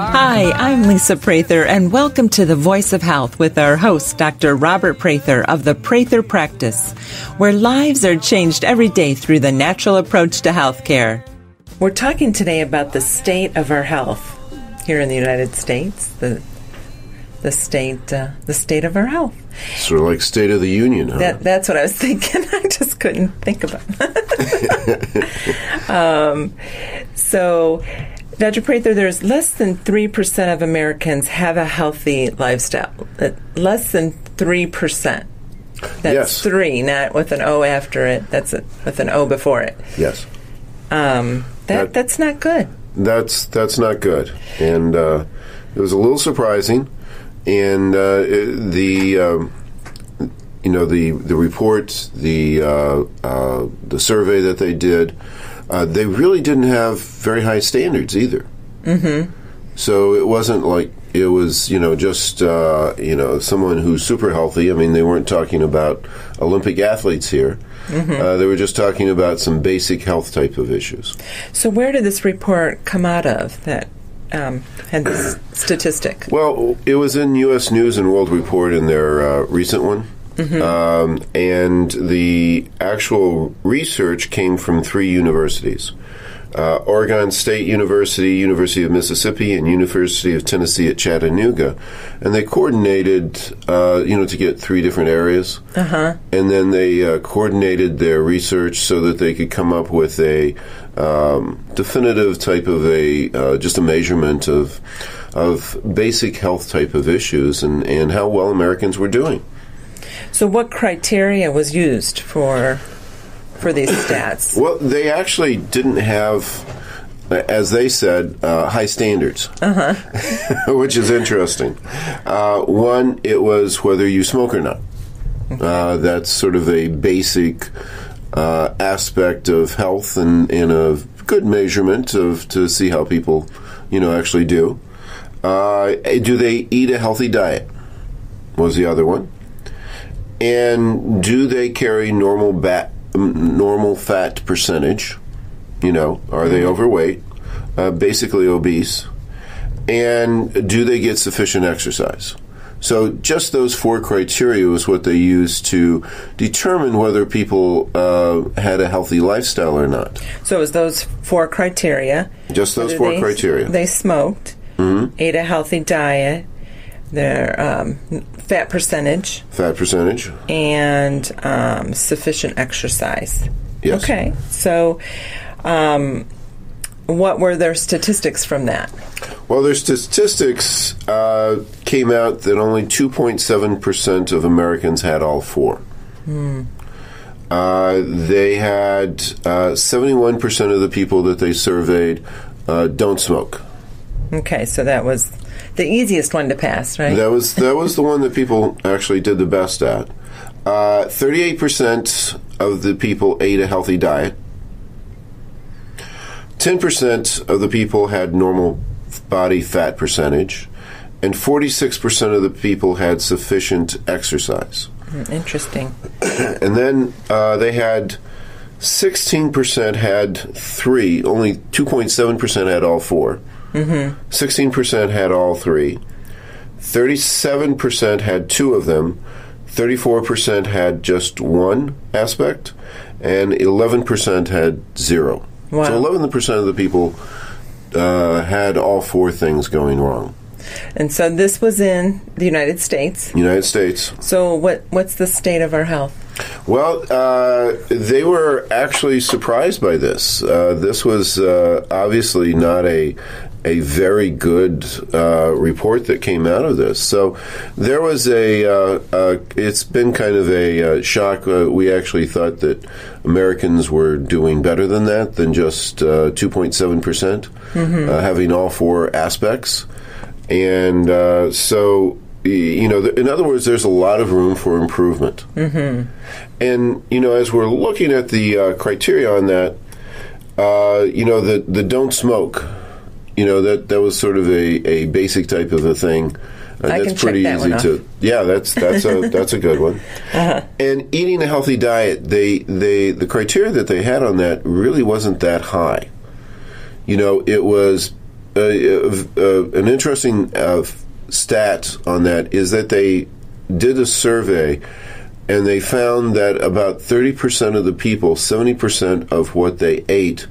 Hi, I'm Lisa Prather, and welcome to The Voice of Health with our host, Dr. Robert Prather of the Prather Practice, where lives are changed every day through the natural approach to healthcare. We're talking today about the state of our health here in the United States, the state of our health. Sort of like State of the Union, huh? That's what I was thinking. I just couldn't think about it. So, Dr. Prather, there's less than 3% of Americans have a healthy lifestyle. Less than 3%. That's yes. 3, not with an O after it. That's with an O before it. Yes. That's not good. That's not good. And it was a little surprising. And the report, the survey that they did, they really didn't have very high standards either. Mm-hmm. So it wasn't like it was, just someone who's super healthy. I mean, they weren't talking about Olympic athletes here. Mm-hmm. They were just talking about some basic health type of issues. So where did this report come out of that had this statistic? Well, it was in U.S. News and World Report in their recent one. Mm-hmm. And the actual research came from 3 universities. Oregon State University, University of Mississippi, and University of Tennessee at Chattanooga. And they coordinated, to get 3 different areas. Uh-huh. And then they coordinated their research so that they could come up with a definitive type of just a measurement of basic health type of issues and how well Americans were doing. So what criteria was used for these stats? Well, they actually didn't have, as they said, high standards, which is interesting. One, it was whether you smoke or not. Okay. That's sort of a basic aspect of health and a good measurement to see how people, actually do. Do they eat a healthy diet? Was the other one. And do they carry normal fat percentage? Are they overweight? Basically obese? And do they get sufficient exercise? So just those 4 criteria was what they used to determine whether people had a healthy lifestyle or not. So it was those 4 criteria. Just those 4 criteria. They smoked, ate a healthy diet, their fat percentage, and sufficient exercise. Yes. Okay. So, what were their statistics from that? Well, their statistics came out that only 2.7% of Americans had all 4. They had 71% of the people that they surveyed don't smoke. Okay, so that was the easiest one to pass, right? That was the one that people actually did the best at. 38% of the people ate a healthy diet. 10% of the people had normal body fat percentage, and 46% of the people had sufficient exercise. Interesting. And then they had 16% had 3, only 2.7% had all 4. 16% had all 3. 37% had 2 of them. 34% had just 1 aspect, and 11% had 0. Wow. So 11% of the people had all 4 things going wrong. And so this was in the United States. United States. So what's the state of our health? Well, they were actually surprised by this. This was obviously not a very good report that came out of this. So there was it's been kind of a shock. We actually thought that Americans were doing better than that, than just 2.7%, having all 4 aspects. And so, in other words, there's a lot of room for improvement. Mm-hmm. And, as we're looking at the criteria on that, the don't smoke, that was sort of a basic type of a thing. That's pretty easy to. Yeah, that's a good one. Uh-huh. And eating a healthy diet, the criteria that they had on that really wasn't that high. It was an interesting stat on that is that they did a survey, and they found that about 30% of the people, 70% of what they ate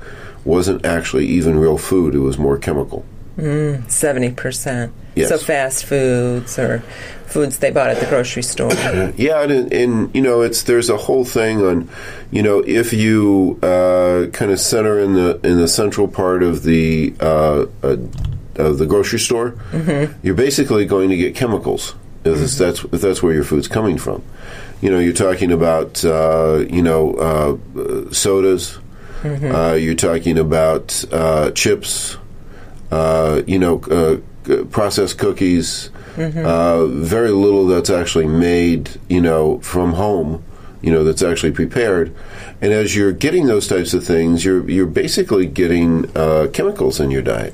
wasn't actually even real food. It was more chemical. 70%. Yes. So fast foods or foods they bought at the grocery store. Yeah, and there's a whole thing on, if you kind of center in the central part of the grocery store, you're basically going to get chemicals. If that's where your food's coming from. You're talking about sodas. You're talking about chips. Processed cookies. Very little that's actually made, from home, that's actually prepared. And as you're getting those types of things, you're basically getting chemicals in your diet.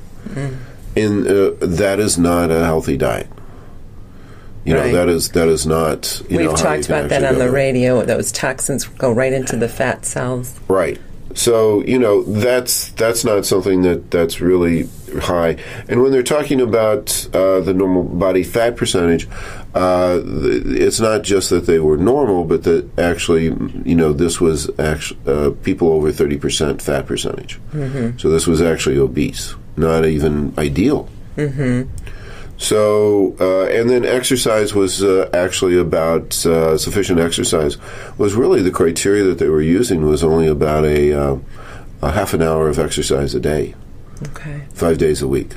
And that is not a healthy diet. Right. That is not. We've talked about that on the radio. Those toxins go right into the fat cells. Right. So that's not something that's really high. And when they're talking about the normal body fat percentage, it's not just that they were normal, but that actually this was actually people over 30% fat percentage. So this was actually obese, not even ideal. So, and then exercise was actually about sufficient exercise was really the criteria that they were using was only about a half an hour of exercise a day. Okay. 5 days a week.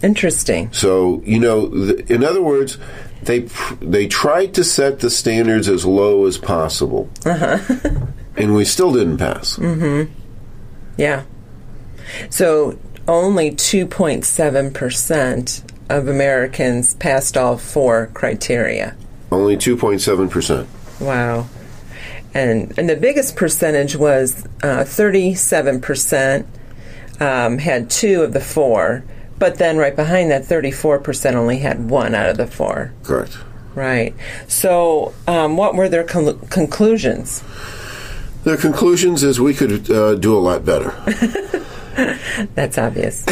Interesting. So, in other words, they tried to set the standards as low as possible. And we still didn't pass. Yeah. So only 2.7% of Americans passed all 4 criteria. Only 2.7%. Wow. And the biggest percentage was 37% had 2 of the 4, but then right behind that, 34% only had 1 out of the 4. Correct. Right. So what were their conclusions? Their conclusions is we could do a lot better. That's obvious.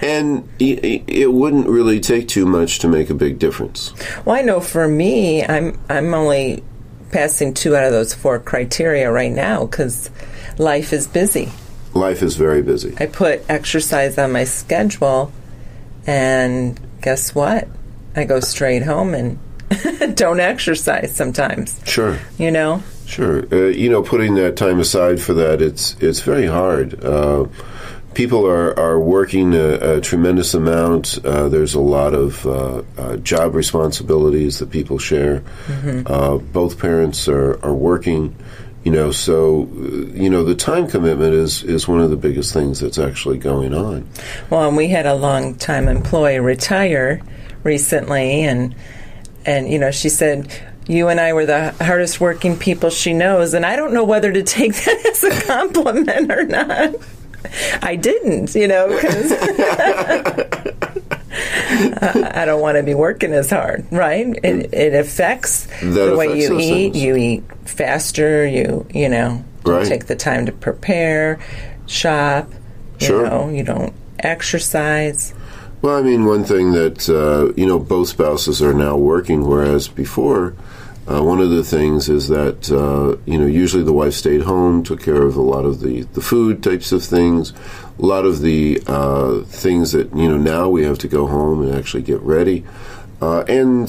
And it wouldn't really take too much to make a big difference. Well, I know for me, I'm only passing 2 out of those 4 criteria right now because life is busy. Life is very busy. I put exercise on my schedule, and guess what? I go straight home and don't exercise sometimes. Sure. Sure. Putting that time aside for that, it's very hard. People are working a tremendous amount. There's a lot of job responsibilities that people share. Both parents are working. So the time commitment is one of the biggest things that's actually going on. Well, and we had a long-time employee retire recently, and she said, you and I were the hardest working people she knows, and I don't know whether to take that as a compliment or not. I didn't, because I don't want to be working as hard, right? It affects the way you eat. Things. You eat faster. You right. Take the time to prepare, shop. Sure. You don't exercise. Well, I mean, one thing that both spouses are now working, whereas before. One of the things is that, usually the wife stayed home, took care of a lot of the food types of things, a lot of the things that, now we have to go home and actually get ready. And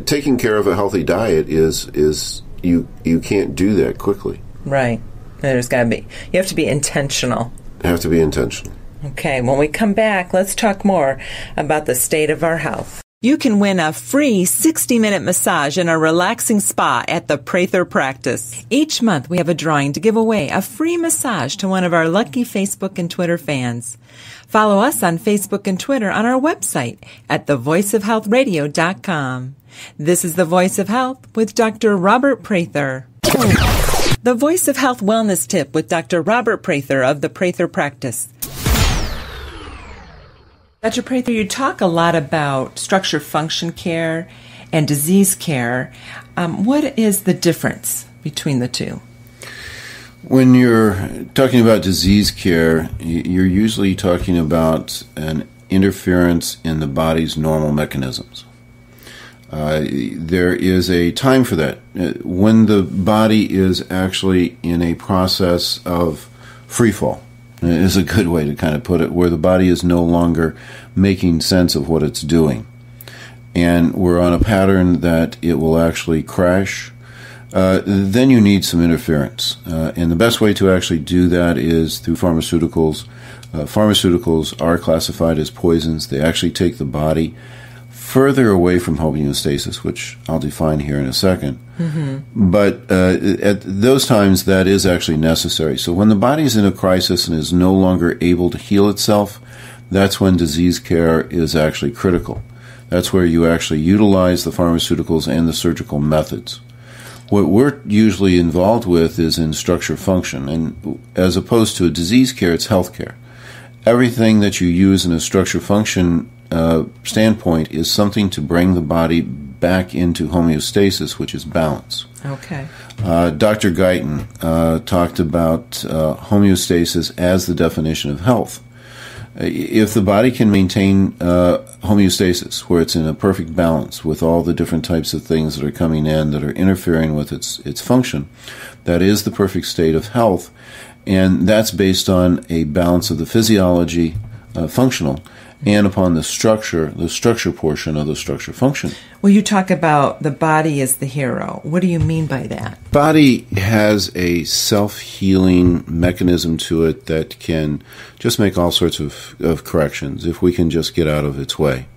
taking care of a healthy diet is you can't do that quickly. Right. There's got to be. You have to be intentional. You have to be intentional. Okay. When we come back, let's talk more about the state of our health. You can win a free 60-minute massage in a relaxing spa at the Prather practice. Each month we have a drawing to give away a free massage to one of our lucky Facebook and Twitter fans. Follow us on Facebook and Twitter on our website at thevoiceofhealthradio.com. This is The Voice of Health with Dr. Robert Prather. The Voice of Health Wellness Tip with Dr. Robert Prather of the Prather practice. Dr. Prather, you talk a lot about structure function care and disease care. What is the difference between the two? When you're talking about disease care, you're usually talking about an interference in the body's normal mechanisms. There is a time for that. When the body is actually in a process of free fall, is a good way to kind of put it, where the body is no longer making sense of what it's doing. And we're on a pattern that it will actually crash. Then you need some interference. And the best way to actually do that is through pharmaceuticals. Pharmaceuticals are classified as poisons. They actually take the body further away from homeostasis, which I'll define here in a second. Mm-hmm. But at those times, that is actually necessary. So when the body is in a crisis and is no longer able to heal itself, that's when disease care is actually critical. That's where you actually utilize the pharmaceuticals and the surgical methods. What we're usually involved with is in structure function, and as opposed to a disease care, it's health care. Everything that you use in a structure function standpoint is something to bring the body back into homeostasis, which is balance. Okay. Dr. Guyton talked about homeostasis as the definition of health. If the body can maintain homeostasis, where it's in a perfect balance with all the different types of things that are coming in that are interfering with its function, that is the perfect state of health, and that's based on a balance of the physiology, functional, and upon the structure portion of the structure function. Well, you talk about the body as the hero. What do you mean by that? Body has a self-healing mechanism to it that can just make all sorts of corrections if we can just get out of its way.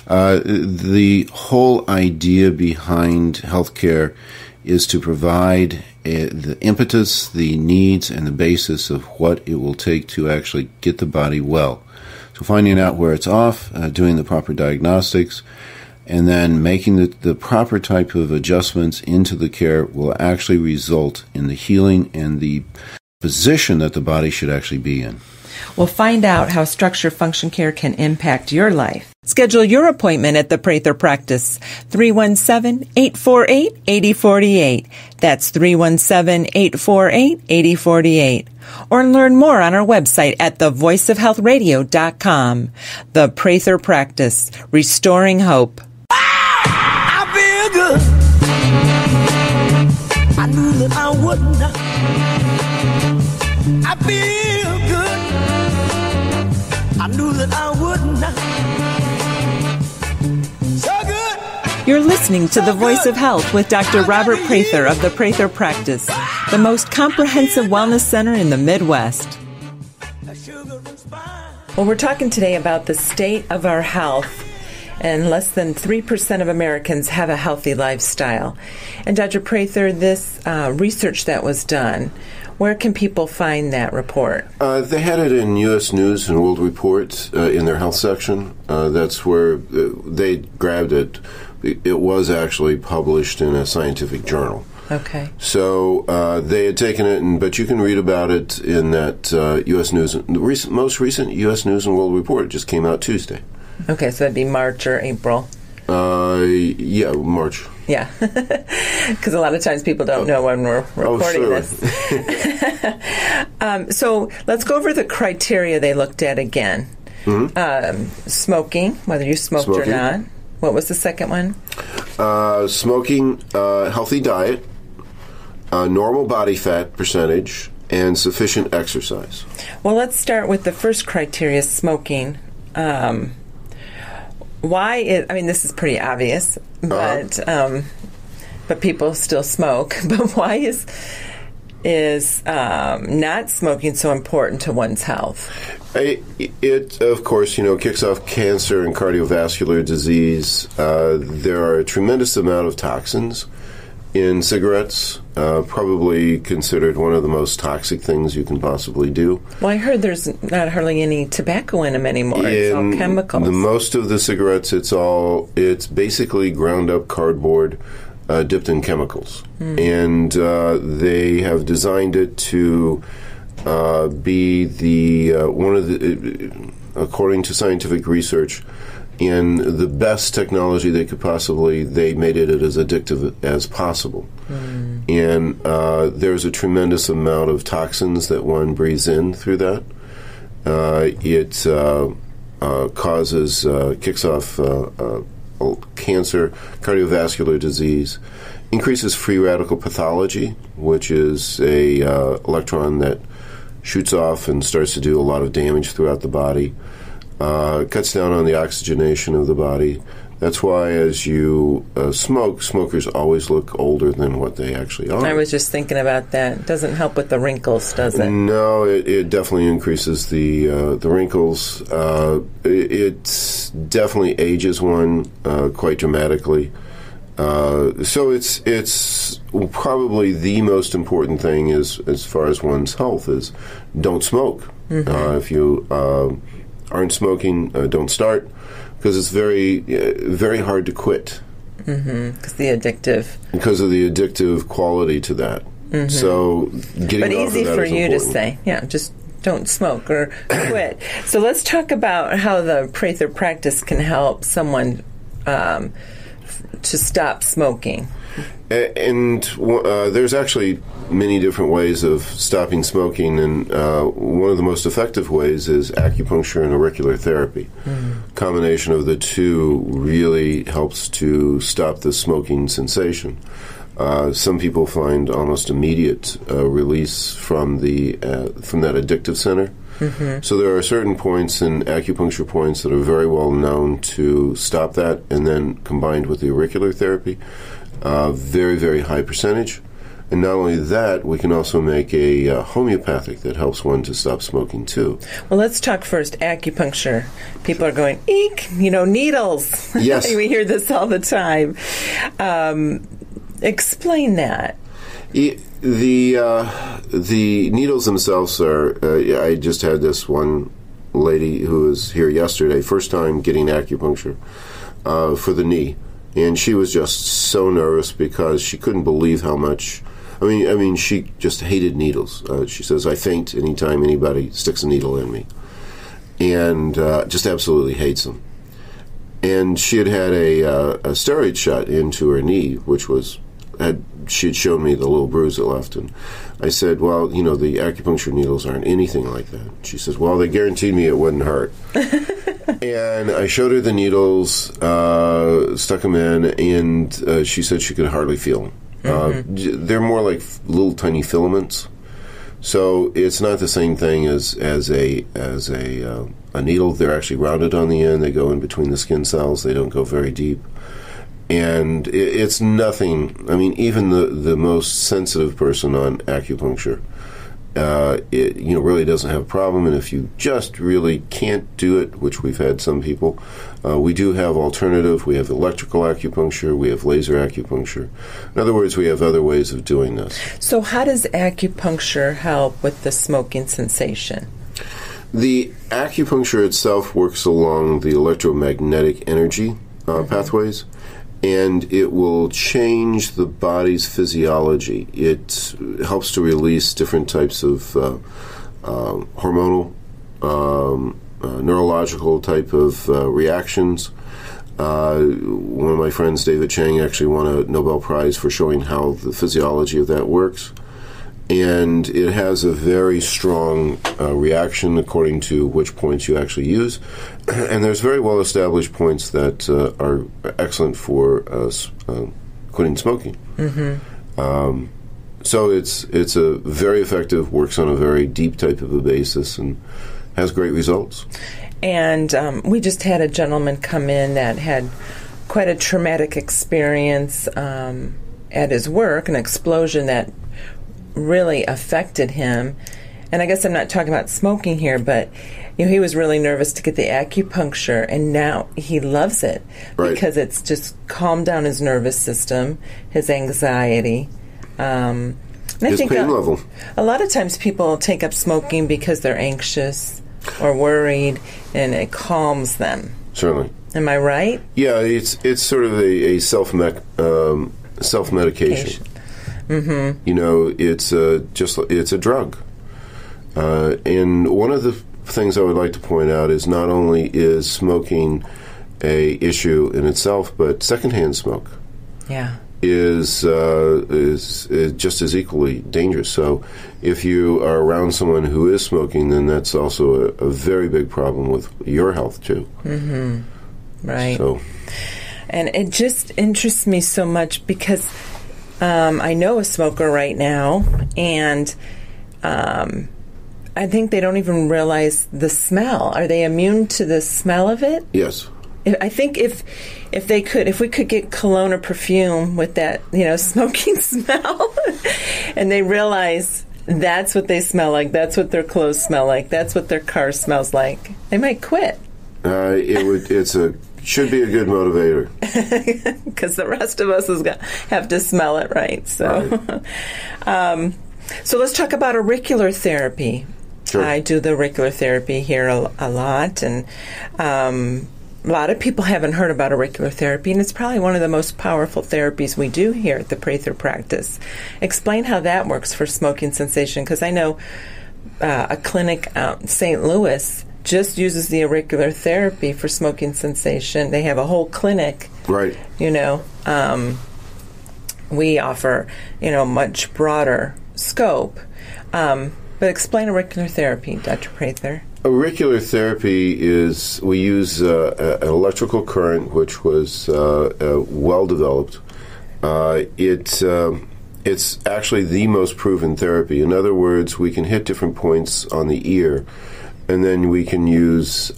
The whole idea behind healthcare is to provide the impetus, the needs, and the basis of what it will take to actually get the body well. So finding out where it's off, doing the proper diagnostics, and then making the proper type of adjustments into the care will actually result in the healing and the position that the body should actually be in. We'll find out how structure function care can impact your life. Schedule your appointment at the Prather Practice, 317-848-8048. That's 317-848-8048. Or learn more on our website at thevoiceofhealthradio.com. The Prather Practice, restoring hope. I feel good. I knew that I would not. I feel good. I knew that I would not. So good. You're listening to The Voice of Health with Dr. Robert Prather of the Prather Practice, the most comprehensive wellness center in the Midwest. Well, we're talking today about the state of our health, and less than 3% of Americans have a healthy lifestyle. And Dr. Prather, this research that was done, where can people find that report? They had it in U.S. News and World Report in their health section. That's where they grabbed it. It was actually published in a scientific journal. Okay. So they had taken it, but you can read about it in that U.S. News. The most recent U.S. News and World Report just came out Tuesday. Okay, so that'd be March or April. Yeah, March. Yeah, because a lot of times people don't know when we're recording this. So let's go over the criteria they looked at again. Mm-hmm. Smoking, whether you smoked or not. What was the second one? Smoking, healthy diet, normal body fat percentage, and sufficient exercise. Well, let's start with the first criteria, smoking. Why this is pretty obvious, but people still smoke. But why is not smoking so important to one's health? It of course, kicks off cancer and cardiovascular disease. There are a tremendous amount of toxins in cigarettes, probably considered one of the most toxic things you can possibly do. Well, I heard there's not hardly any tobacco in them anymore. It's all chemicals. Most of the cigarettes, it's basically ground up cardboard dipped in chemicals. And they have designed it to be according to scientific research, And the best technology they could possibly, they made it as addictive as possible. And there's a tremendous amount of toxins that one breathes in through that. It kicks off cancer, cardiovascular disease, increases free radical pathology, which is a electron that shoots off and starts to do a lot of damage throughout the body. Cuts down on the oxygenation of the body. That's why as you smoke, smokers always look older than what they actually are. I was just thinking about that. It doesn't help with the wrinkles, does it? No, it definitely increases the wrinkles. It definitely ages one quite dramatically. So it's probably the most important thing is, as far as one's health, is don't smoke. If you aren't smoking, don't start, because it's very, very hard to quit. Because the addictive. Because of the addictive quality to that. So getting But off easy of that for is you important. to say, just don't smoke or quit. So let's talk about how the Prather practice can help someone to stop smoking. And there's actually many different ways of stopping smoking, and one of the most effective ways is acupuncture and auriculotherapy. Combination of the two really helps to stop the smoking sensation. Some people find almost immediate release from that addictive center. So there are certain points in acupuncture points that are very well known to stop that, and then combined with the auricular therapy, very, very high percentage. And not only that, we can also make a homeopathic that helps one to stop smoking too. Well, let's talk first acupuncture. People are going, eek, needles. Yes. We hear this all the time. Explain that. The needles themselves are, I just had this one lady who was here yesterday, first time getting acupuncture for the knee. And she was just so nervous because she couldn't believe how much, I mean, she just hated needles. She says, I faint anytime anybody sticks a needle in me. And just absolutely hates them. And she had a steroid shot into her knee, which was, she had shown me the little bruise it left. And I said, well, the acupuncture needles aren't anything like that. She says, well, they guaranteed me it wouldn't hurt. And I showed her the needles, stuck them in, and she said she could hardly feel them. They're more like little tiny filaments. So it's not the same thing as a needle. They're actually rounded on the end. They go in between the skin cells. They don't go very deep. And it's nothing. I mean, even the most sensitive person on acupuncture, really doesn't have a problem. And if you just really can't do it, which we've had some people, we do have alternative. We have electrical acupuncture. We have laser acupuncture. In other words, we have other ways of doing this. So how does acupuncture help with the smoking sensation? The acupuncture itself works along the electromagnetic energy pathways, and it will change the body's physiology. It helps to release different types of hormonal, neurological type of reactions. One of my friends, David Chang, actually won a Nobel Prize for showing how the physiology of that works. And it has a very strong reaction according to which points you actually use. And there's very well-established points that are excellent for quitting smoking. So it's a very effective, works on a very deep type of a basis, and has great results. And we just had a gentleman come in that had quite a traumatic experience at his work, an explosion that really affected him. And I guess I'm not talking about smoking here, but he was really nervous to get the acupuncture, and now he loves it because it's just calmed down his nervous system, his anxiety. And his pain level. A lot of times people take up smoking because they're anxious or worried, and it calms them. Certainly. Am I right? Yeah, it's sort of a self-medication. It's a drug. And one of the things I would like to point out is not only is smoking a issue in itself, but secondhand smoke is just as equally dangerous. So if you are around someone who is smoking, then that's also a very big problem with your health too. Mm-hmm. Right. So, and it just interests me so much because I know a smoker right now, and I think they don't even realize the smell. Are they immune to the smell of it? Yes. I think if we could get cologne or perfume with that, smoking smell, and they realize that's what they smell like, that's what their clothes smell like, that's what their car smells like, they might quit. Should be a good motivator. Because the rest of us have to smell it right. So, right. So let's talk about auricular therapy. Sure. I do the auricular therapy here a lot, and a lot of people haven't heard about auricular therapy, and it's probably one of the most powerful therapies we do here at the Prather practice. Explain how that works for smoking cessation, because I know a clinic out in St. Louis just uses the auricular therapy for smoking cessation. They have a whole clinic. Right. We offer, much broader scope. But explain auricular therapy, Dr. Prather. Auricular therapy is, we use an electrical current, which was well developed. It's actually the most proven therapy. In other words, we can hit different points on the ear, and then we can use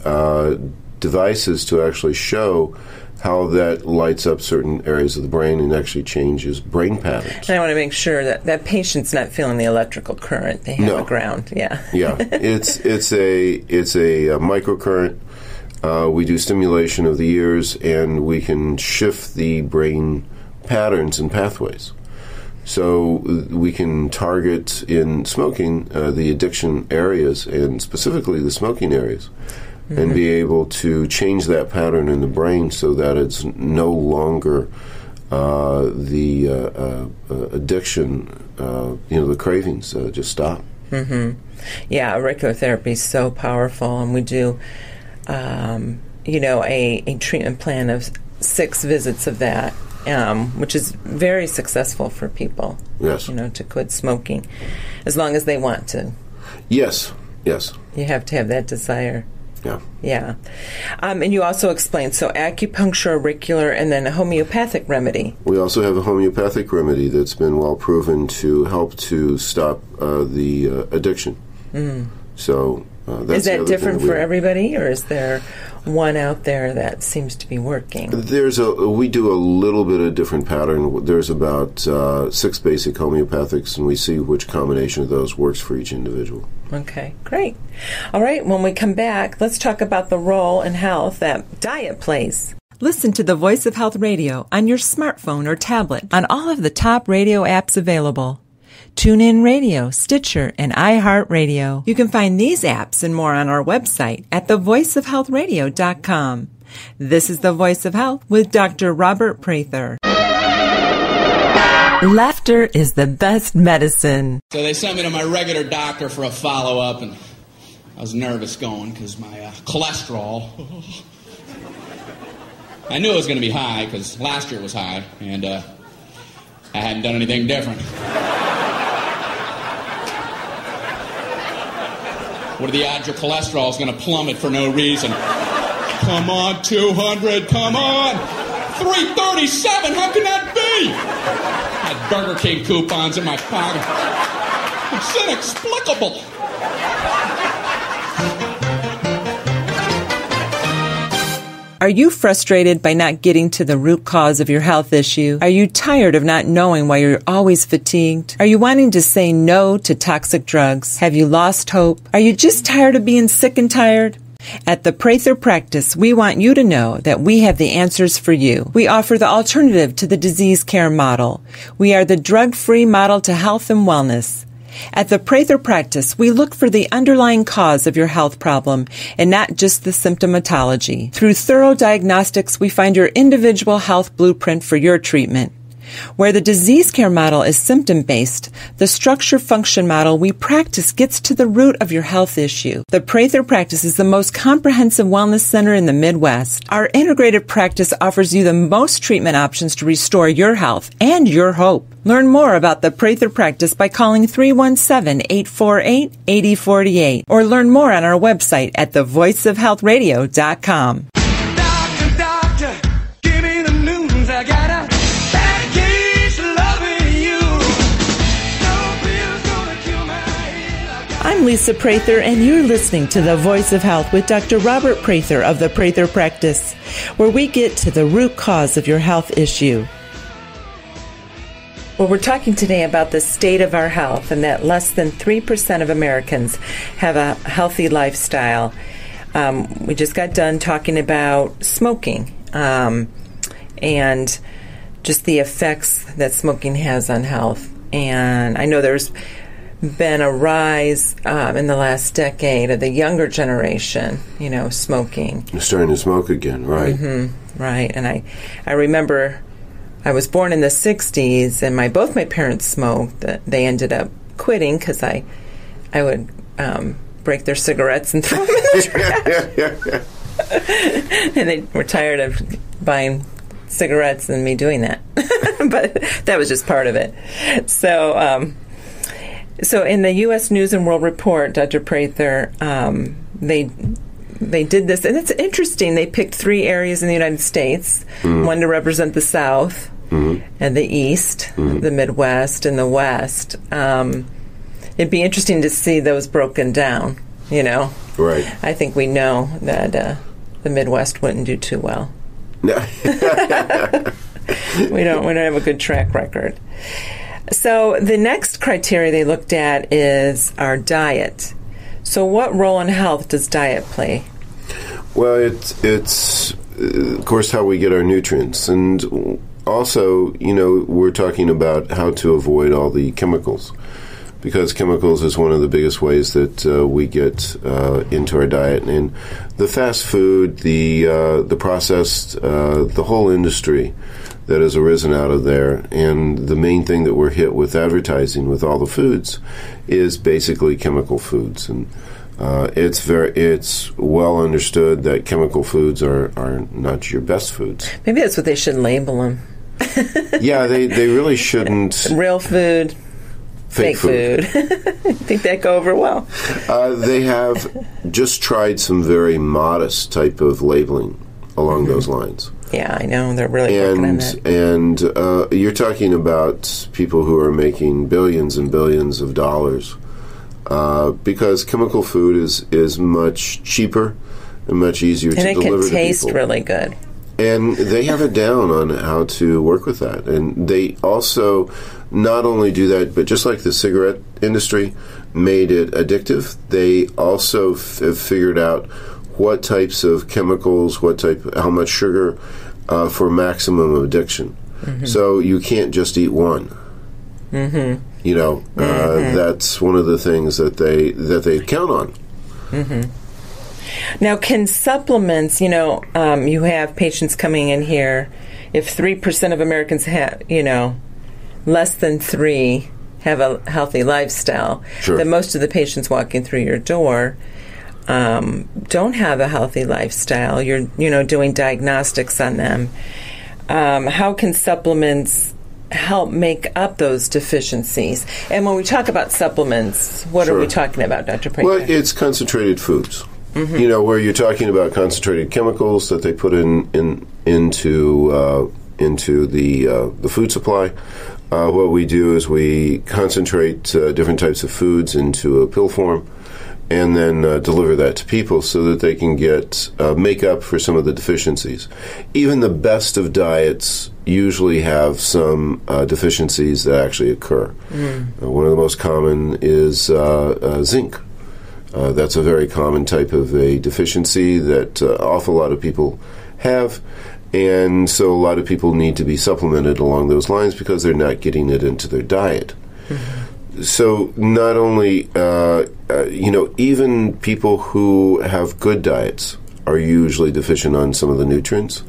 devices to actually show how that lights up certain areas of the brain and actually changes brain patterns. And I want to make sure that patient's not feeling the electrical current. They have a ground. Yeah. Yeah. It's a microcurrent. We do stimulation of the ears, and we can shift the brain patterns and pathways. So we can target in smoking the addiction areas, and specifically the smoking areas, and be able to change that pattern in the brain so that it's no longer the addiction, the cravings just stop. Mm-hmm. Yeah, auricular therapy is so powerful, and we do, a treatment plan of 6 visits of that, which is very successful for people. Yes. To quit smoking, as long as they want to. Yes. You have to have that desire. Yeah. And you also explained, so acupuncture, auricular, and then a homeopathic remedy. We also have a homeopathic remedy that's been well proven to help to stop the addiction. Mm. So that's is that different for everybody, or is there one out there that seems to be working? We do a little bit of different pattern. There's about 6 basic homeopathics, and we see which combination of those works for each individual. Okay, great. All right, when we come back, let's talk about the role in health that diet plays. Listen to the Voice of Health radio on your smartphone or tablet on all of the top radio apps available. TuneIn Radio, Stitcher, and iHeartRadio. You can find these apps and more on our website at thevoiceofhealthradio.com. This is The Voice of Health with Dr. Robert Prather. Laughter is the best medicine. So they sent me to my regular doctor for a follow-up, and I was nervous going because my cholesterol, I knew it was going to be high because last year it was high, and I hadn't done anything different. What are the odds your cholesterol is going to plummet for no reason? Come on, 200, come on! 337, how can that be? I had Burger King coupons in my pocket. It's inexplicable. Are you frustrated by not getting to the root cause of your health issue? Are you tired of not knowing why you're always fatigued? Are you wanting to say no to toxic drugs? Have you lost hope? Are you just tired of being sick and tired? At the Prather Practice, we want you to know that we have the answers for you. We offer the alternative to the disease care model. We are the drug-free model to health and wellness. At the Prather Practice, we look for the underlying cause of your health problem and not just the symptomatology. Through thorough diagnostics, we find your individual health blueprint for your treatment. Where the disease care model is symptom-based, the structure-function model we practice gets to the root of your health issue. The Prather practice is the most comprehensive wellness center in the Midwest. Our integrated practice offers you the most treatment options to restore your health and your hope. Learn more about the Prather practice by calling 317-848-8048 or learn more on our website at thevoiceofhealthradio.com. Doctor, give me the news. I got a bad case of loving you. No pill's gonna kill my head. I'm Lisa Prather, and you're listening to The Voice of Health with Dr. Robert Prather of the Prather Practice, where we get to the root cause of your health issue. Well, we're talking today about the state of our health and that less than 3% of Americans have a healthy lifestyle. We just got done talking about smoking and just the effects that smoking has on health. And I know there's been a rise in the last decade of the younger generation, smoking. You're starting to smoke again, right? Mm-hmm, right. And I remember I was born in the 60s, and both my parents smoked. They ended up quitting because I would break their cigarettes and throw them in the trash. And they were tired of buying cigarettes and me doing that. But that was just part of it. So in the U.S. News and World Report, Dr. Prather, they did this, and it's interesting. They picked 3 areas in the United States, one to represent the South, and the East, the Midwest, and the West. It'd be interesting to see those broken down, Right. I think we know that the Midwest wouldn't do too well. No. We don't have a good track record. So the next criteria they looked at is our diet. So what role in health does diet play? Well, it's of course how we get our nutrients, and also, we're talking about how to avoid all the chemicals, because chemicals is one of the biggest ways that we get into our diet. And the fast food, the processed, the whole industry that has arisen out of there, and the main thing that we're hit with advertising with all the foods is basically chemical foods. And it's well understood that chemical foods are not your best foods. Maybe that's what they should label them. Yeah, they really shouldn't. Real food, fake food. Think that go over well? They have just tried some very modest type of labeling along those lines. Yeah, I know. They're really working on that. And you're talking about people who are making billions and billions of dollars because chemical food is much cheaper and much easier to deliver to people. And it can taste really good. And they have it down on how to work with that. And they also not only do that, but just like the cigarette industry made it addictive, they also have figured out what types of chemicals, how much sugar for maximum addiction. So you can't just eat one. That's one of the things that they count on. Now, can supplements, you have patients coming in here, if 3% of Americans have, less than 3 have a healthy lifestyle, then most of the patients walking through your door don't have a healthy lifestyle. You're, doing diagnostics on them. How can supplements help make up those deficiencies? And when we talk about supplements, what are we talking about, Dr. Prather? Well, it's concentrated foods. Where you're talking about concentrated chemicals that they put into the food supply. What we do is we concentrate different types of foods into a pill form, and then deliver that to people so that they can make up for some of the deficiencies. Even the best of diets usually have some deficiencies that actually occur. One of the most common is zinc. That's a very common type of a deficiency that awful lot of people have, and so a lot of people need to be supplemented along those lines because they're not getting it into their diet. So not only, even people who have good diets are usually deficient on some of the nutrients.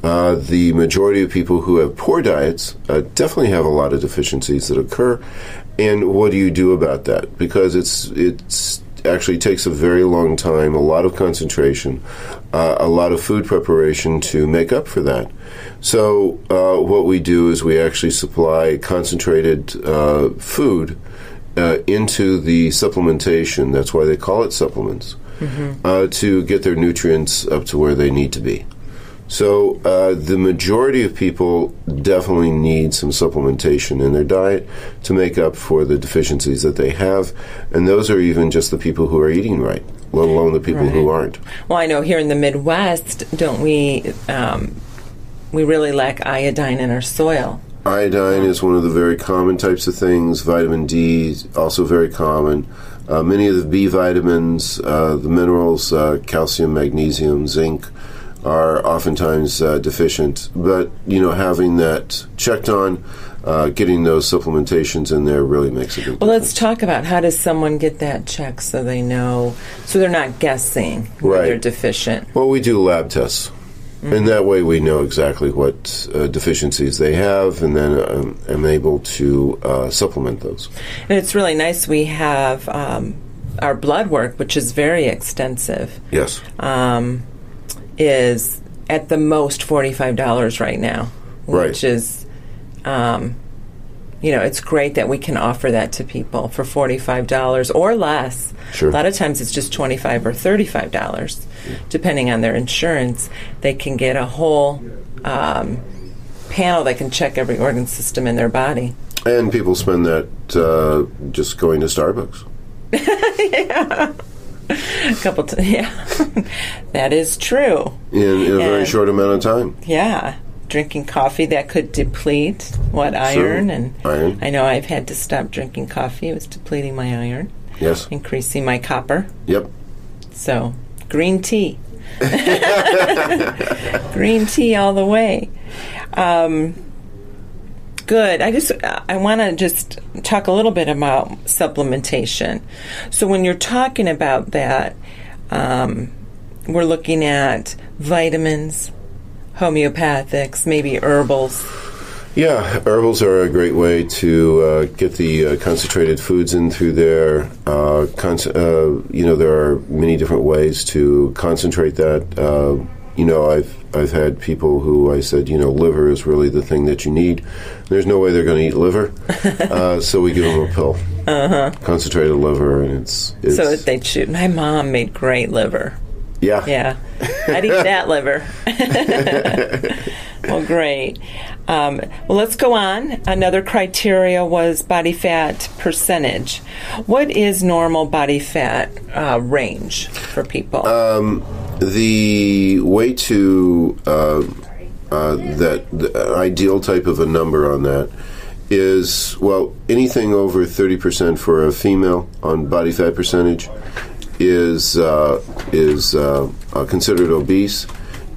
The majority of people who have poor diets definitely have a lot of deficiencies that occur. And what do you do about that? Because it's actually takes a very long time, a lot of concentration, a lot of food preparation to make up for that. So what we do is we actually supply concentrated food into the supplementation. That's why they call it supplements, to get their nutrients up to where they need to be. So the majority of people definitely need some supplementation in their diet to make up for the deficiencies that they have, and those are even just the people who are eating right, let alone the people who aren't. Well, I know here in the Midwest, don't we really lack iodine in our soil. Iodine is one of the very common types of things. Vitamin D is also very common. Many of the B vitamins, the minerals, calcium, magnesium, zinc, are oftentimes deficient. But, having that checked on, getting those supplementations in there really makes a big difference. Well, let's talk about how does someone get that checked so they know, so they're not guessing when they're deficient. Well, we do lab tests. And that way we know exactly what deficiencies they have, and then I'm able to supplement those. And it's really nice. We have our blood work, which is very extensive. Yes. Is at the most $45 right now, which is, it's great that we can offer that to people for $45 or less. Sure. A lot of times it's just $25 or $35, depending on their insurance. They can get a whole panel that can check every organ system in their body. And people spend that just going to Starbucks. Yeah. A couple that is true. In a very short amount of time. Yeah. Drinking coffee that could deplete iron. And iron. I know I've had to stop drinking coffee. It was depleting my iron. Yes. Increasing my copper. Yep. So, green tea. Green tea all the way. Good. I want to just talk a little bit about supplementation. So when you're talking about that, we're looking at vitamins, homeopathics, maybe herbals. Yeah, herbals are a great way to get the concentrated foods in through there. There are many different ways to concentrate that. I've had people who I said, liver is really the thing that you need. There's no way they're going to eat liver, so we give them a pill, concentrated liver, and it's so that they chew. My mom made great liver. Yeah, I'd eat that liver. Well, great. Well, let's go on. Another criteria was body fat percentage. What is normal body fat range for people? The way to the ideal type of a number on that is, anything over 30% for a female on body fat percentage is considered obese.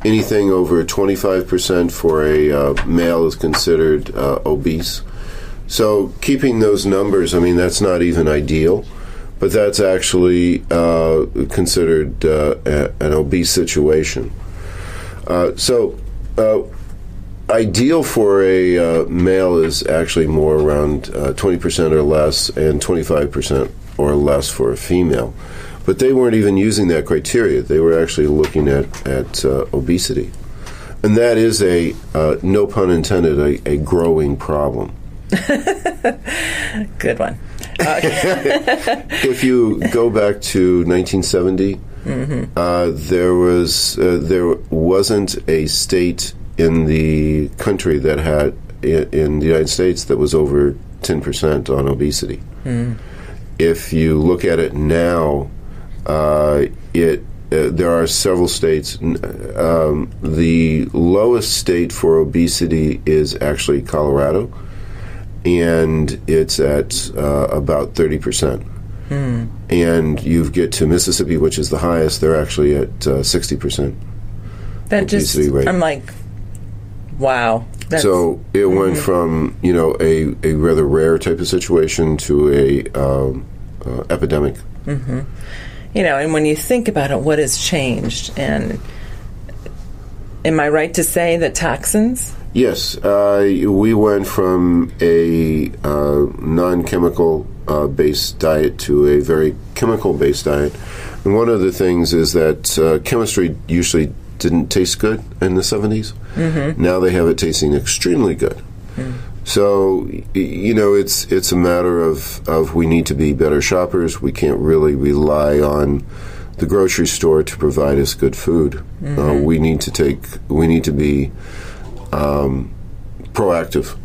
Anything over 25% for a male is considered obese. So keeping those numbers, that's not even ideal. But that's actually considered an obese situation. Ideal for a male is actually more around 20% or less, and 25% or less for a female. But they weren't even using that criteria. They were actually looking at obesity. And that is no pun intended, a growing problem. Good one. If you go back to 1970, there wasn't a state in the country that had, in the United States, that was over 10% on obesity. If you look at it now, there are several states. The lowest state for obesity is actually Colorado, and it's at about 30%. And you get to Mississippi, which is the highest. They're actually at 60%. That just, rate. I'm like, wow. So it went from a rather rare type of situation to a epidemic. And when you think about it, what has changed? And am I right to say that toxins? Yes, we went from a non-chemical based diet to a very chemical-based diet. And one of the things is that chemistry usually didn't taste good in the 70s. Mm-hmm. Now they have it tasting extremely good. Mm. So, it's a matter of we need to be better shoppers. We can't really rely on the grocery store to provide us good food. Mm-hmm. We need to be proactive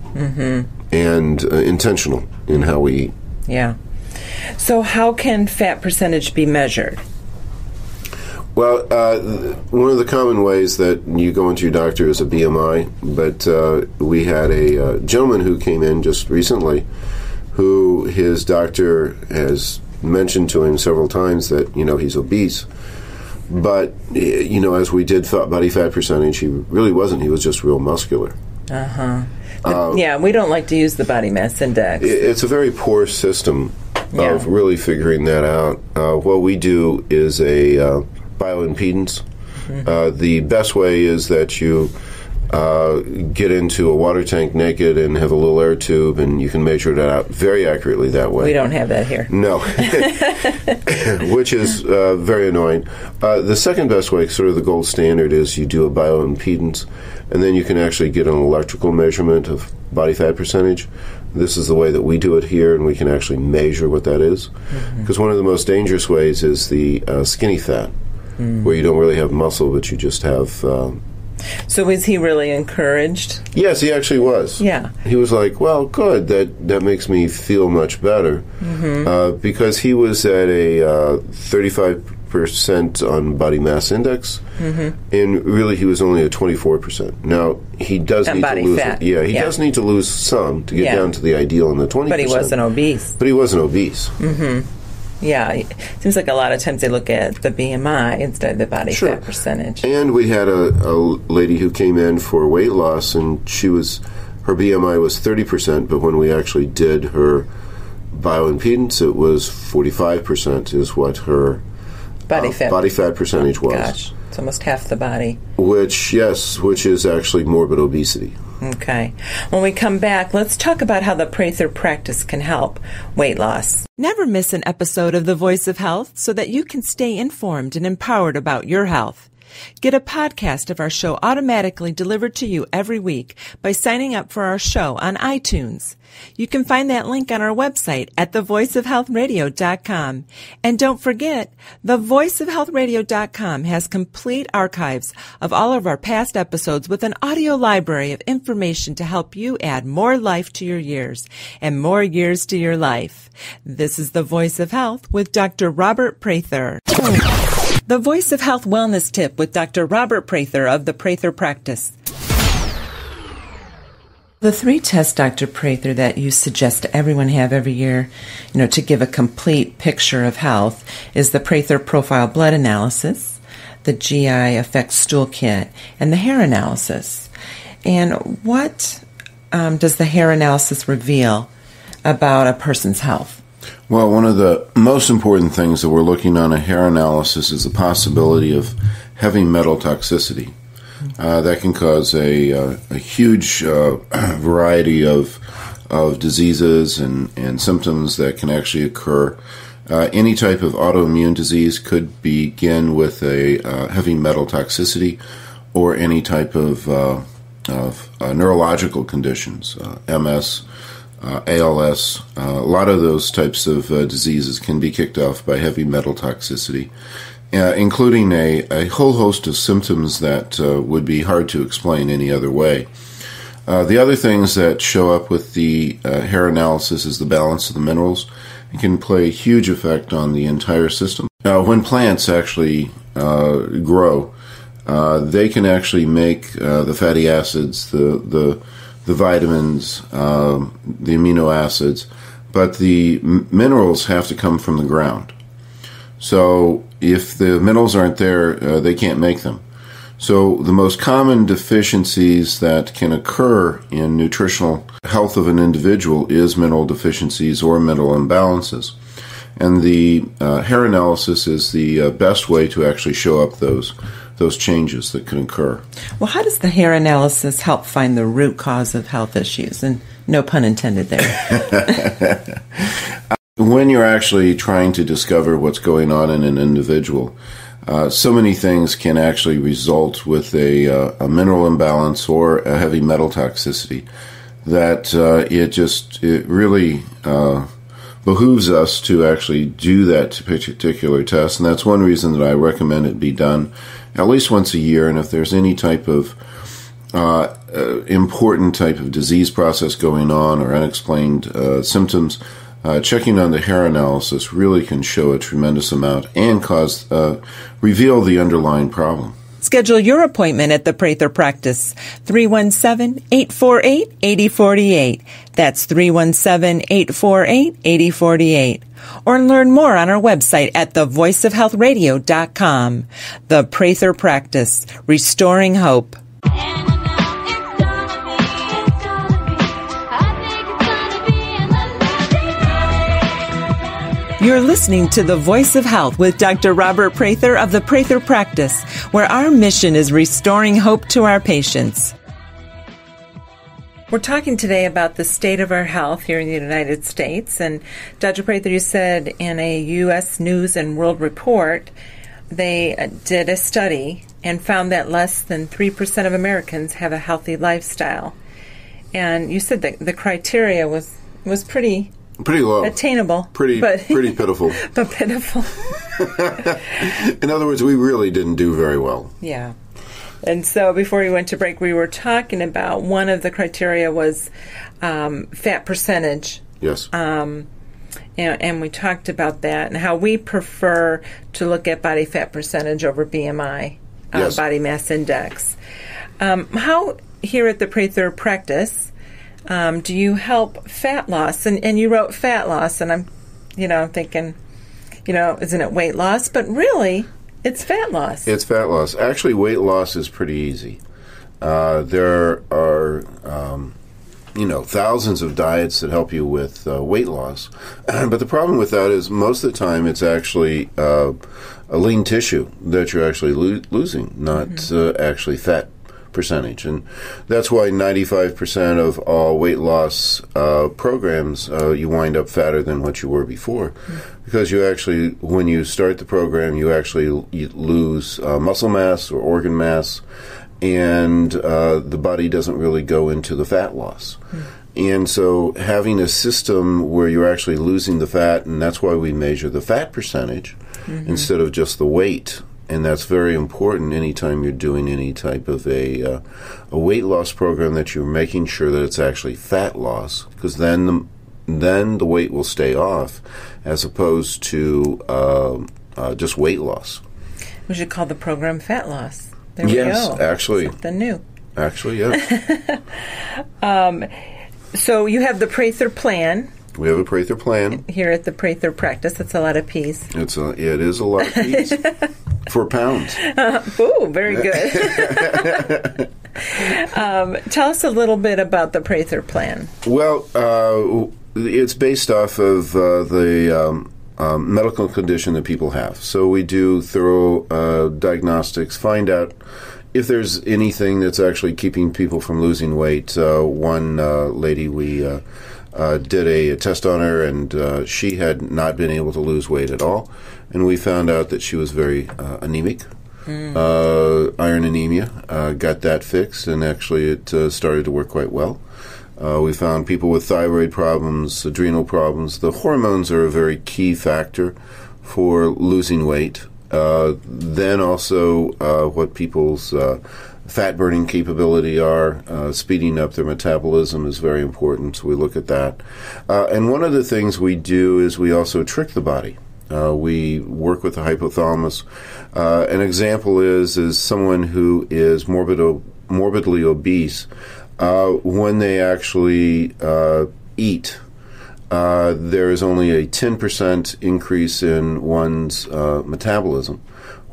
and intentional in how we eat. Yeah. So how can fat percentage be measured? Well, one of the common ways that you go into your doctor is a BMI, but we had a gentleman who came in just recently who his doctor has mentioned to him several times that, he's obese. But, as we did body fat percentage, he really wasn't. He was just real muscular. Yeah, we don't like to use the body mass index. It's a very poor system of really figuring that out. What we do is a bioimpedance. Mm-hmm. The best way is that you get into a water tank naked and have a little air tube, and you can measure it out very accurately that way. We don't have that here. No. Which is very annoying. The second best way, sort of the gold standard, is you do a bioimpedance, and then you can actually get an electrical measurement of body fat percentage. This is the way that we do it here, and we can actually measure what that is. Because one of the most dangerous ways is the skinny fat, where you don't really have muscle, but you just have... So was he really encouraged? Yes, he actually was. Yeah. He was like, well, good, that makes me feel much better. Because he was at a 35% on body mass index, and really he was only at 24%. Now, he does need to lose... fat. Yeah, he does need to lose some to get down to the ideal in the 20%. But he wasn't obese. But he wasn't obese. Yeah, it seems like a lot of times they look at the BMI instead of the body fat percentage. And we had a lady who came in for weight loss, and her BMI was 30%, but when we actually did her bioimpedance, it was 45% is what her body fat percentage was. Gosh, it's almost half the body. Which is actually morbid obesity. Okay. When we come back, let's talk about how the Prather practice can help weight loss. Never miss an episode of The Voice of Health so that you can stay informed and empowered about your health. Get a podcast of our show automatically delivered to you every week by signing up for our show on iTunes. You can find that link on our website at thevoiceofhealthradio.com. And don't forget, thevoiceofhealthradio.com has complete archives of all of our past episodes with an audio library of information to help you add more life to your years and more years to your life. This is The Voice of Health with Dr. Robert Prather. The Voice of Health Wellness Tip with Dr. Robert Prather of the Prather Practice. The 3 tests, Dr. Prather, that you suggest everyone have every year, to give a complete picture of health is the Prather Profile Blood Analysis, the GI Effects Stool Kit, and the hair analysis. And what does the hair analysis reveal about a person's health? Well, one of the most important things that we're looking on a hair analysis is the possibility of heavy metal toxicity. That can cause a huge variety of diseases and symptoms that can actually occur. Any type of autoimmune disease could begin with a heavy metal toxicity, or any type of neurological conditions, MS, ALS. A lot of those types of diseases can be kicked off by heavy metal toxicity, including a whole host of symptoms that would be hard to explain any other way. The other things that show up with the hair analysis is the balance of the minerals. It can play a huge effect on the entire system. Now, when plants actually grow, they can actually make the fatty acids, the vitamins, the amino acids, but the minerals have to come from the ground. So if the minerals aren't there, they can't make them. So the most common deficiencies that can occur in nutritional health of an individual is mineral deficiencies or mineral imbalances. And the hair analysis is the best way to actually show up those those changes that can occur. Well, how does the hair analysis help find the root cause of health issues? And no pun intended there. When you're actually trying to discover what's going on in an individual, so many things can actually result with a mineral imbalance or a heavy metal toxicity that it really behooves us to actually do that particular test. And that's one reason that I recommend it be done at least once a year. And if there's any type of important type of disease process going on or unexplained symptoms, checking on the hair analysis really can show a tremendous amount and reveal the underlying problem. Schedule your appointment at the Prather Practice, 317-848-8048. That's 317-848-8048. Or learn more on our website at thevoiceofhealthradio.com. The Prather Practice, restoring hope. You're listening to The Voice of Health with Dr. Robert Prather of the Prather Practice, where our mission is restoring hope to our patients. We're talking today about the state of our health here in the United States. And Dr. Prather, you said in a U.S. News and World Report, they did a study and found that less than 3% of Americans have a healthy lifestyle. And you said that the criteria was pretty low. Attainable. Pretty pitiful. But pitiful. In other words, we really didn't do very well. Yeah. And so before we went to break, we were talking about one of the criteria was fat percentage. Yes. And we talked about that and how we prefer to look at body fat percentage over BMI, yes. Body mass index. How here at the Prather Practice do you help fat loss? And you wrote fat loss, and I'm, thinking, isn't it weight loss? But really, it's fat loss. It's fat loss. Actually, weight loss is pretty easy. There are, thousands of diets that help you with weight loss. But the problem with that is most of the time it's actually a lean tissue that you're actually losing, not actually fat percentage. And that's why 95% of all weight loss programs, you wind up fatter than what you were before. Because you actually, when you start the program, you lose muscle mass or organ mass, and the body doesn't really go into the fat loss. And so having a system where you're actually losing the fat, and that's why we measure the fat percentage instead of just the weight. And that's very important anytime you're doing any type of a weight loss program, that you're making sure that it's actually fat loss, because then the weight will stay off, as opposed to just weight loss. We should call the program fat loss. There yes, we go. Actually. Something new. Actually, yes. So you have the Prather plan. We have a Prather plan here at the Prather Practice. That's a lot of P's. It is a lot of P's. 4 pounds. Ooh, very good. Tell us a little bit about the Prather plan. Well, it's based off of the medical condition that people have. So we do thorough diagnostics, find out if there's anything that's actually keeping people from losing weight. One lady, we did a test on her, and she had not been able to lose weight at all. And we found out that she was very anemic, iron anemia. Got that fixed, and actually it started to work quite well. We found people with thyroid problems, adrenal problems. The hormones are a very key factor for losing weight. Then also what people's fat-burning capability are, speeding up their metabolism is very important, so we look at that. And one of the things we do is we also trick the body. We work with the hypothalamus. An example is someone who is morbidly obese. When they actually eat, there is only a 10% increase in one's metabolism,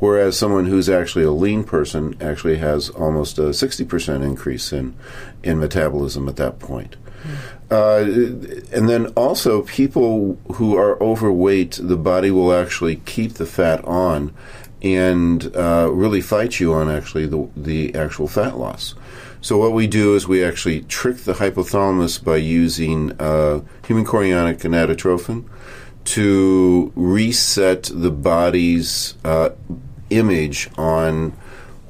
whereas someone who's actually a lean person actually has almost a 60% increase in metabolism at that point. And then also people who are overweight, the body will actually keep the fat on, and really fight you on actually the actual fat loss. So what we do is we actually trick the hypothalamus by using human chorionic gonadotrophin to reset the body's image on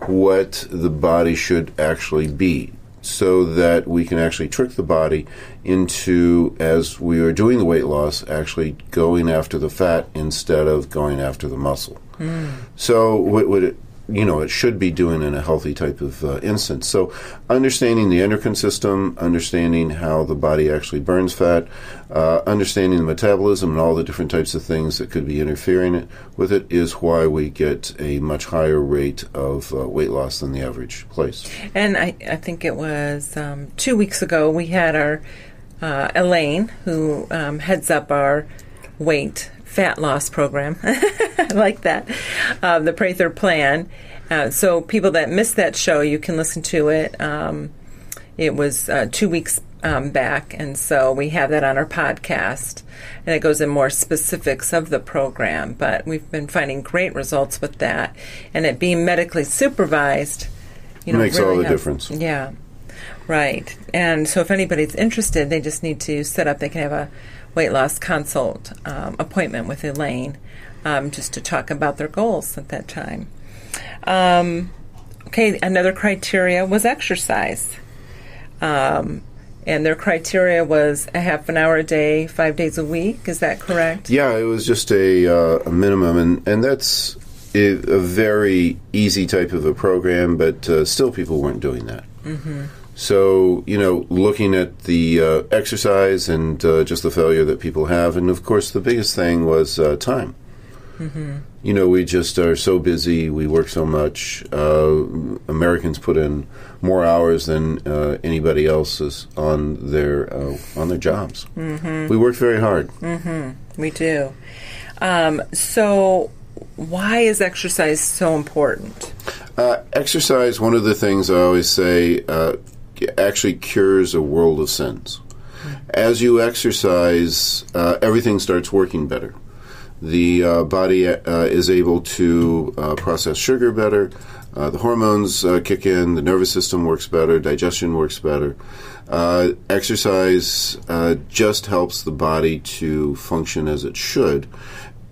what the body should actually be, so that we can actually trick the body into, as we are doing the weight loss, actually going after the fat instead of going after the muscle. So what it should be doing in a healthy type of instance. So understanding the endocrine system, understanding how the body actually burns fat, understanding the metabolism and all the different types of things that could be interfering with it is why we get a much higher rate of weight loss than the average place. And I think it was 2 weeks ago we had our Elaine, who heads up our fat loss program. I like that. The Prather plan. So people that missed that show, you can listen to it. It was 2 weeks back, and so we have that on our podcast. And it goes in more specifics of the program. But we've been finding great results with that. And it being medically supervised, makes really all the difference. Yeah, right. And so if anybody's interested, they just need to set up. They can have a weight loss consult appointment with Elaine just to talk about their goals at that time. Okay, another criteria was exercise. And their criteria was a half an hour a day, 5 days a week. Is that correct? Yeah, it was just a minimum, and that's a very easy type of a program, but still people weren't doing that. Mm-hmm. So, looking at the exercise and just the failure that people have, and of course the biggest thing was time. Mm-hmm. We just are so busy, we work so much. Americans put in more hours than anybody else is on their jobs. Mm-hmm. We work very hard. Mm-hmm. We do. So why is exercise so important? Exercise, one of the things I always say, actually cures a world of sins. As you exercise, everything starts working better. The body is able to process sugar better. The hormones kick in. The nervous system works better. Digestion works better. Exercise just helps the body to function as it should,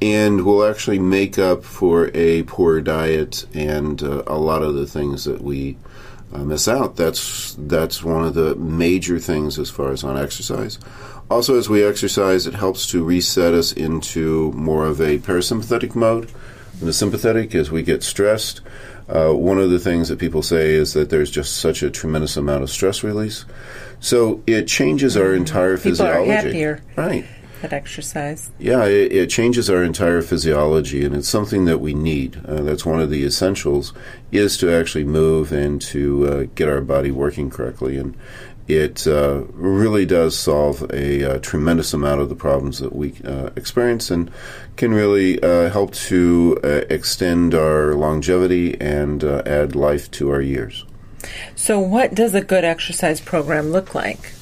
and will actually make up for a poor diet and a lot of the things that we miss out. That's one of the major things as far as on exercise. Also, as we exercise, it helps to reset us into more of a parasympathetic mode than the sympathetic. As we get stressed, one of the things that people say is that there's just such a tremendous amount of stress release. So it changes our entire physiology. People are happier. Right. At exercise. Yeah, it changes our entire physiology, and it's something that we need. That's one of the essentials, is to actually move and to get our body working correctly. And it really does solve a tremendous amount of the problems that we experience, and can really help to extend our longevity and add life to our years. So what does a good exercise program look like?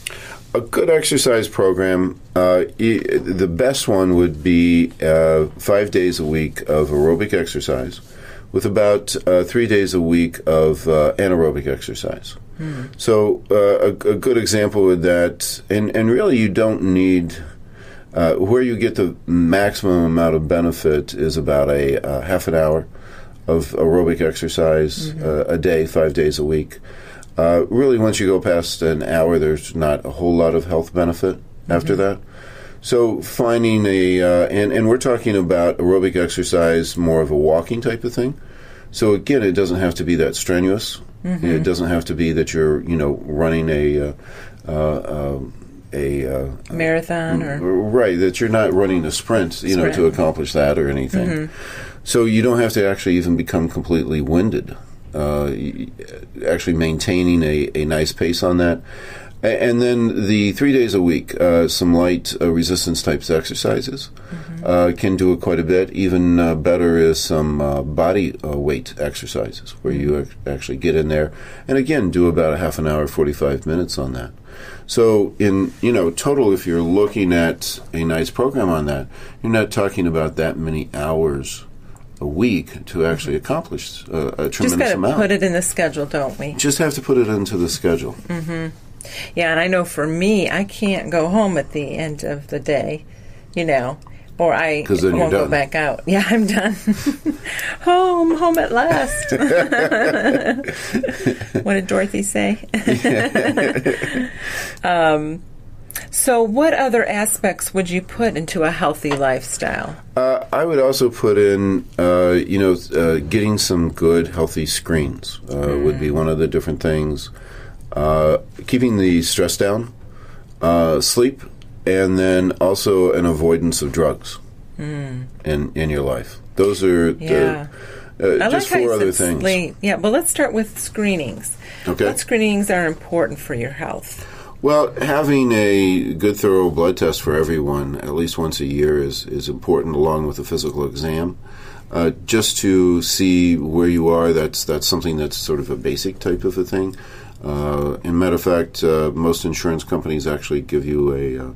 A good exercise program, the best one would be 5 days a week of aerobic exercise with about 3 days a week of anaerobic exercise. So a good example with that, and really you don't need, where you get the maximum amount of benefit is about a half an hour of aerobic exercise a day, 5 days a week. Really, once you go past an hour, there's not a whole lot of health benefit after that. So finding and we're talking about aerobic exercise, more of a walking type of thing. So again, it doesn't have to be that strenuous. It doesn't have to be that you're, running a marathon or right, that you're not running a sprint, to accomplish that or anything. So you don't have to actually even become completely winded. Actually maintaining a nice pace on that. And then the 3 days a week, some light resistance types exercises can do it quite a bit. Even better is some body weight exercises where you actually get in there and again do about a half an hour, 45 minutes on that. So in total, if you're looking at a nice program on that, you're not talking about that many hours a week to actually accomplish a Just tremendous got to amount. put it in the schedule, don't we? Just have to put it into the schedule. Yeah, and I know for me, I can't go home at the end of the day, or I 'Cause then you're won't go done. back out. Yeah, I'm done. home at last. What did Dorothy say? So what other aspects would you put into a healthy lifestyle? I would also put in, getting some good, healthy screens would be one of the different things. Keeping the stress down, sleep, and then also an avoidance of drugs in your life. Those are Yeah. I just like how you four other said things. sleep. Yeah, well, let's start with screenings. Okay. What screenings are important for your health? Well, having a good, thorough blood test for everyone at least once a year is important, along with a physical exam. Just to see where you are, that's something that's sort of a basic type of a thing. In matter of fact, most insurance companies actually give you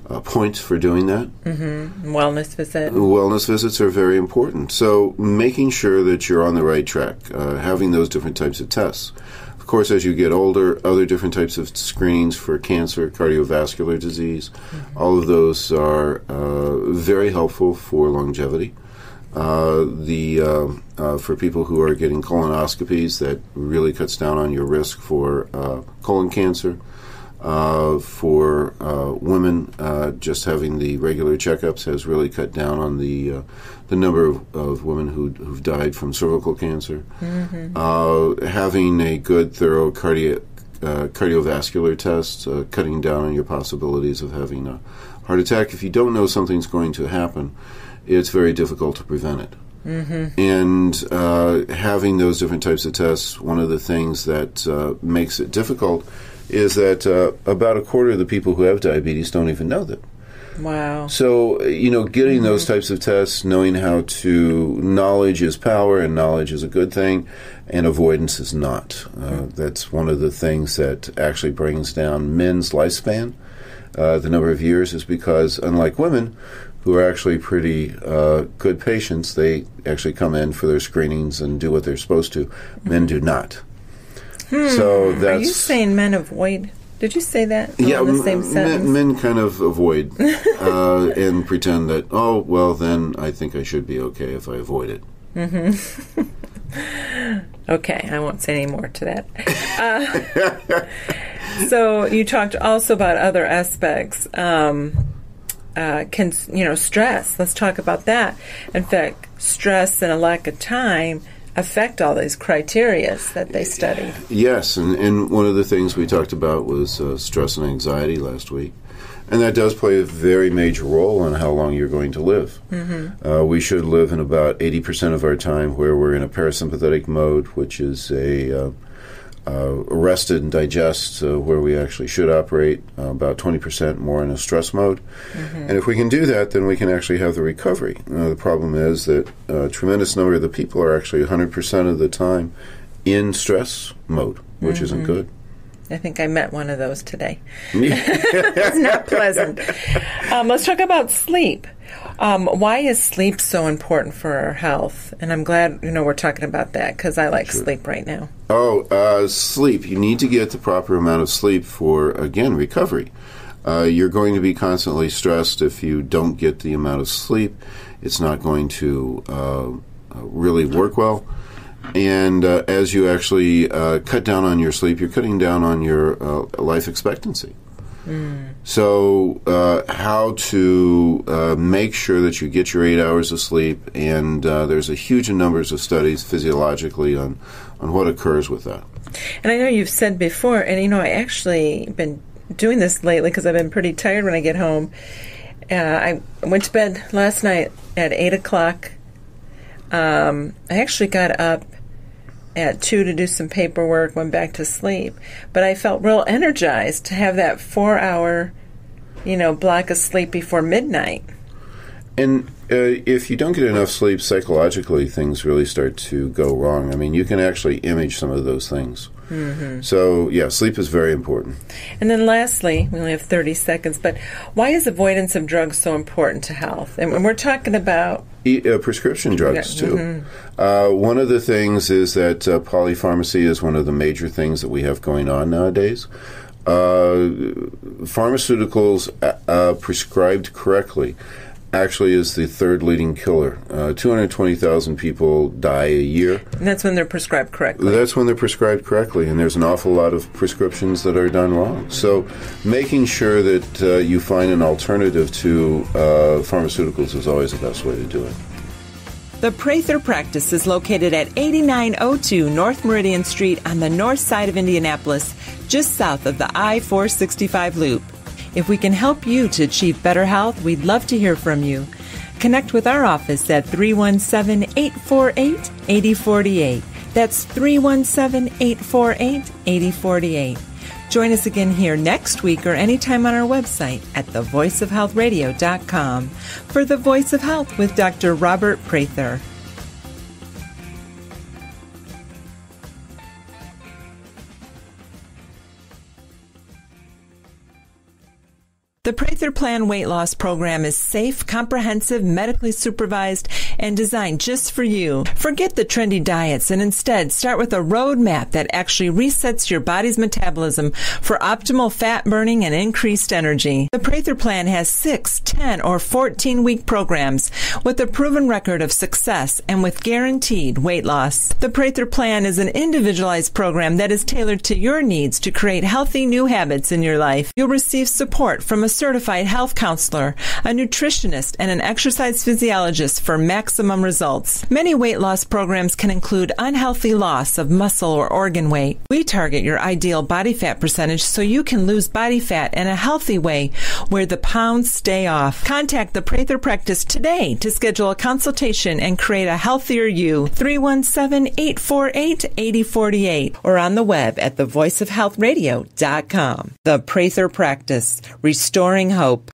a point for doing that. Wellness visit. Wellness visits are very important. So making sure that you're on the right track, having those different types of tests. Of course, as you get older, other different types of screenings for cancer, cardiovascular disease, all of those are very helpful for longevity. For people who are getting colonoscopies, that really cuts down on your risk for colon cancer. For women, just having the regular checkups has really cut down on the number of women who've died from cervical cancer. Having a good, thorough cardiovascular test, cutting down on your possibilities of having a heart attack. If you don't know something's going to happen, it's very difficult to prevent it. And having those different types of tests, one of the things that makes it difficult is that about a quarter of the people who have diabetes don't even know that. Wow. So, getting those types of tests, knowing knowledge is power and knowledge is a good thing, and avoidance is not. That's one of the things that actually brings down men's lifespan. The number of years is because, unlike women, who are actually pretty good patients, they actually come in for their screenings and do what they're supposed to. Men do not. So that's. Are you saying men avoid? Did you say that? Yeah, in the same sentence? men kind of avoid and pretend that, oh, well, then I think I should be okay if I avoid it. Okay, I won't say any more to that. So you talked also about other aspects. Stress. Let's talk about that. In fact, stress and a lack of time affect all these criteria that they study. Yes, and one of the things we talked about was stress and anxiety last week. And that does play a very major role in how long you're going to live. We should live in about 80% of our time where we're in a parasympathetic mode, which is a rested and digest, where we actually should operate about 20% more in a stress mode. And if we can do that, then we can actually have the recovery. The problem is that a tremendous number of the people are actually 100% of the time in stress mode, which isn't good. I think I met one of those today. It's not pleasant. Let's talk about sleep. Why is sleep so important for our health? And I'm glad we're talking about that because I like sleep right now. Sleep. You need to get the proper amount of sleep for, again, recovery. You're going to be constantly stressed if you don't get the amount of sleep. It's not going to really work well. And as you actually cut down on your sleep, you're cutting down on your life expectancy. So how to make sure that you get your 8 hours of sleep, and there's a huge numbers of studies physiologically on what occurs with that. And I know you've said before, and I actually been doing this lately because I've been pretty tired when I get home. I went to bed last night at 8 o'clock. I actually got up at 2 to do some paperwork, went back to sleep. But I felt real energized to have that 4-hour, block of sleep before midnight. And If you don't get enough sleep, psychologically, things really start to go wrong. I mean, you can actually image some of those things. Mm-hmm. So, yeah, sleep is very important. And then lastly, we only have 30 seconds, but why is avoidance of drugs so important to health? And we're talking about... prescription drugs, too. Mm-hmm. One of the things is that polypharmacy is one of the major things that we have going on nowadays. Pharmaceuticals prescribed correctly actually is the third leading killer. 220,000 people die a year. And that's when they're prescribed correctly. That's when they're prescribed correctly, and there's an awful lot of prescriptions that are done wrong. So making sure that you find an alternative to pharmaceuticals is always the best way to do it. The Prather practice is located at 8902 North Meridian Street on the north side of Indianapolis, just south of the I-465 loop. If we can help you to achieve better health, we'd love to hear from you. Connect with our office at 317-848-8048. That's 317-848-8048. Join us again here next week or anytime on our website at thevoiceofhealthradio.com for The Voice of Health with Dr. Robert Prather. The Prather Plan weight loss program is safe, comprehensive, medically supervised, and designed just for you. Forget the trendy diets and instead start with a roadmap that actually resets your body's metabolism for optimal fat burning and increased energy. The Prather Plan has 6, 10, or 14-week programs with a proven record of success and with guaranteed weight loss. The Prather Plan is an individualized program that is tailored to your needs to create healthy new habits in your life. You'll receive support from a certified health counselor, a nutritionist, and an exercise physiologist for maximum results. Many weight loss programs can include unhealthy loss of muscle or organ weight. We target your ideal body fat percentage so you can lose body fat in a healthy way where the pounds stay off. Contact the Prather Practice today to schedule a consultation and create a healthier you. 317-848-8048 or on the web at thevoiceofhealthradio.com. The Prather Practice, restoring hope.